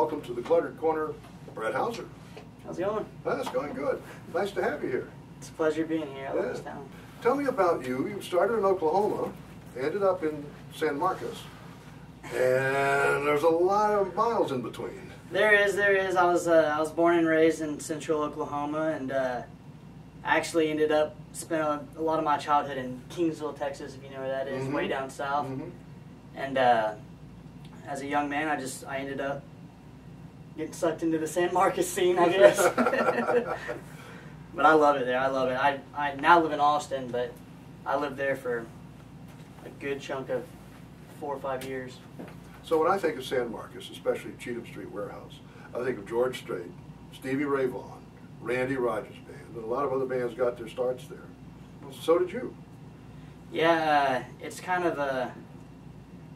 welcome to the Cluttered Corner, Brett Hauser. How's it going? That's going good. Nice to have you here. It's a pleasure being here. I love this town. Tell me about you. You started in Oklahoma, ended up in San Marcos, and there's a lot of miles in between. There is. I was born and raised in central Oklahoma, and actually ended up spending a lot of my childhood in Kingsville, Texas, if you know where that is, way down south. And as a young man, I ended up getting sucked into the San Marcos scene, I guess. But I love it there. I love it. I now live in Austin, but I lived there for a good chunk of 4 or 5 years. So when I think of San Marcos, especially Cheatham Street Warehouse, I think of George Strait, Stevie Ray Vaughan, Randy Rogers Band, and a lot of other bands got their starts there. Well, so did you. Yeah, it's kind of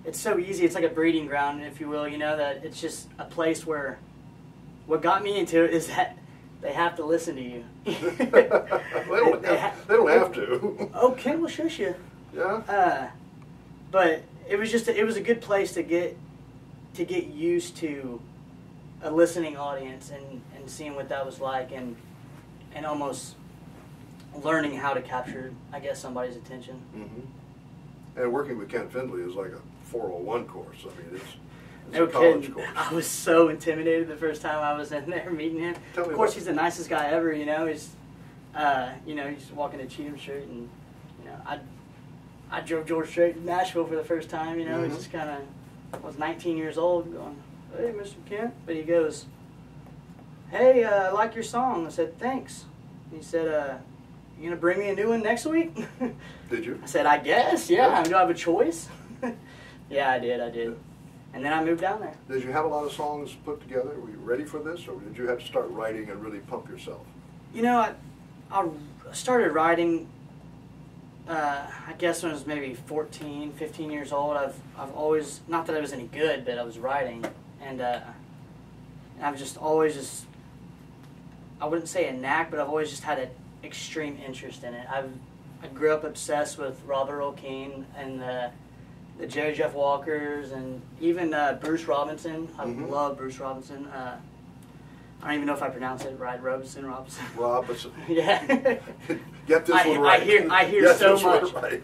it's so easy. It's like a breeding ground, if you will, you know, that it's just a place where what got me into it is that they have to listen to you. they don't have to. Okay, well, shush you. Yeah. But it was a good place to get used to a listening audience and seeing what that was like and almost learning how to capture, I guess, somebody's attention. And working with Ken Findlay is like a 401 course. I mean, it's no a college kidding. course. I was so intimidated the first time I was in there meeting him. Of course, he's the nicest guy ever. You know, he's walking to Cheatham Street, and you know, I drove George Strait to Nashville for the first time. You know, It's just kind of, I was 19 years old, going, "Hey, Mr. Kent," but he goes, "Hey, I like your song." I said, "Thanks." He said, "You gonna bring me a new one next week?" Did you? I said, "I guess, yeah. Do I have a choice?" Yeah, I did. And then I moved down there. Did you have a lot of songs put together? Were you ready for this, or did you have to start writing and really pump yourself? You know, I started writing, I guess when I was maybe 14, 15 years old. I've always, not that I was any good, but I was writing. And I've just always I wouldn't say a knack, but I've always just had an extreme interest in it. I grew up obsessed with Robert Earl Keen and the Jerry Jeff Walkers, and even Bruce Robinson. I love Bruce Robinson. I don't even know if I pronounce it right. Robinson. Yeah. Get this one right. I hear so much. Right.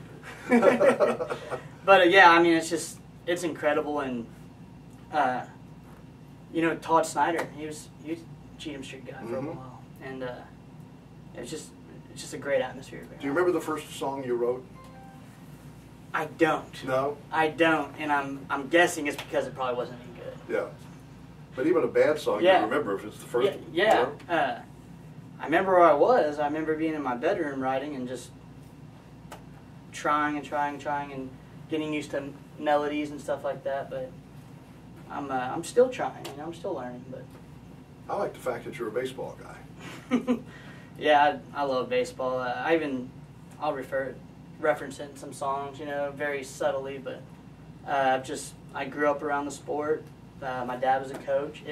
But yeah, I mean, it's incredible, and you know, Todd Snyder. He was a Cheatham Street guy for a while, and it's just a great atmosphere. Do you remember the first song you wrote? I don't. No? I don't, and I'm guessing it's because it probably wasn't any good. Yeah. But even a bad song, you remember if it's the first one. Yeah. You know? I remember where I was. I remember being in my bedroom writing and just trying and getting used to melodies and stuff like that. But I'm still trying. You know, I'm still learning. But I like the fact that you're a baseball guy. Yeah, I love baseball. I'll reference it in some songs, you know, very subtly, but I grew up around the sport. My dad is a coach,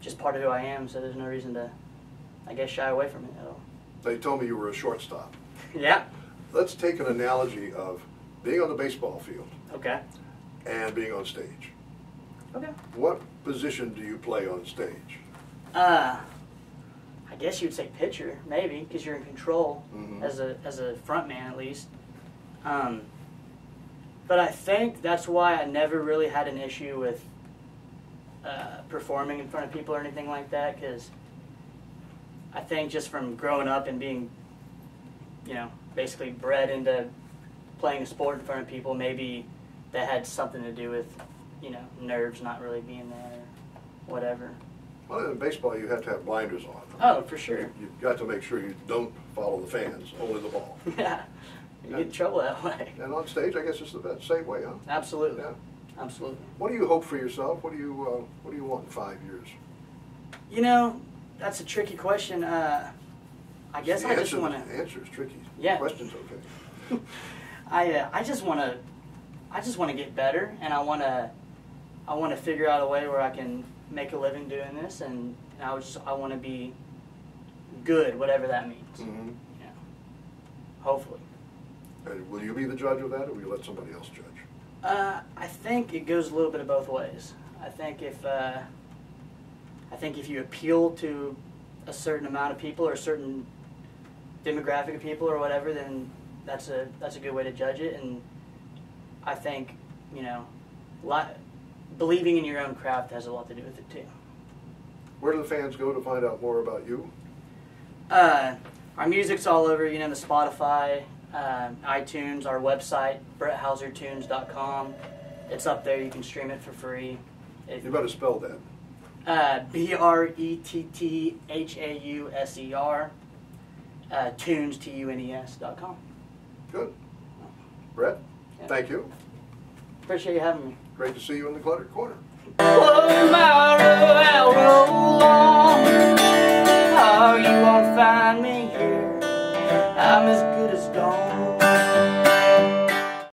just part of who I am, so there's no reason to, I guess, shy away from it at all. They told me you were a shortstop. Yeah. Let's take an analogy of being on the baseball field. Okay. And being on stage. Okay. What position do you play on stage? I guess you'd say pitcher, maybe, because you're in control as a front man at least. But I think that's why I never really had an issue with performing in front of people or anything like that, because I think just from growing up and being, you know, basically bred into playing a sport in front of people, maybe that had something to do with, you know, nerves not really being there or whatever. Well, in baseball, you have to have blinders on. Oh, for sure. You've got to make sure you don't follow the fans, only the ball. Yeah, you get in trouble that way. And on stage, I guess it's the same way, huh? Absolutely. Yeah. Absolutely. What do you hope for yourself? What do you want in 5 years? You know, that's a tricky question. I guess I just want to. The answer is tricky. Yeah. The question's okay. I just want to get better, and I want to figure out a way where I can make a living doing this, and I want to be good, whatever that means. Yeah. Hopefully. And will you be the judge of that, or will you let somebody else judge? I think it goes a little bit of both ways. I think if you appeal to a certain amount of people or a certain demographic of people or whatever, then that's a good way to judge it. And I think, you know, believing in your own craft has a lot to do with it too. Where do the fans go to find out more about you? Our music's all over, you know, the Spotify, iTunes, our website, bretthausertunes.com. It's up there. You can stream it for free. You better spell that. BRETTHAUSER, tunes, TUNES.com. Good. Brett, Yeah. thank you. Appreciate you having me. Great to see you in the Cluttered Corner. Tomorrow I'll roll on. Oh, you won't find me here. I'm as good as gone.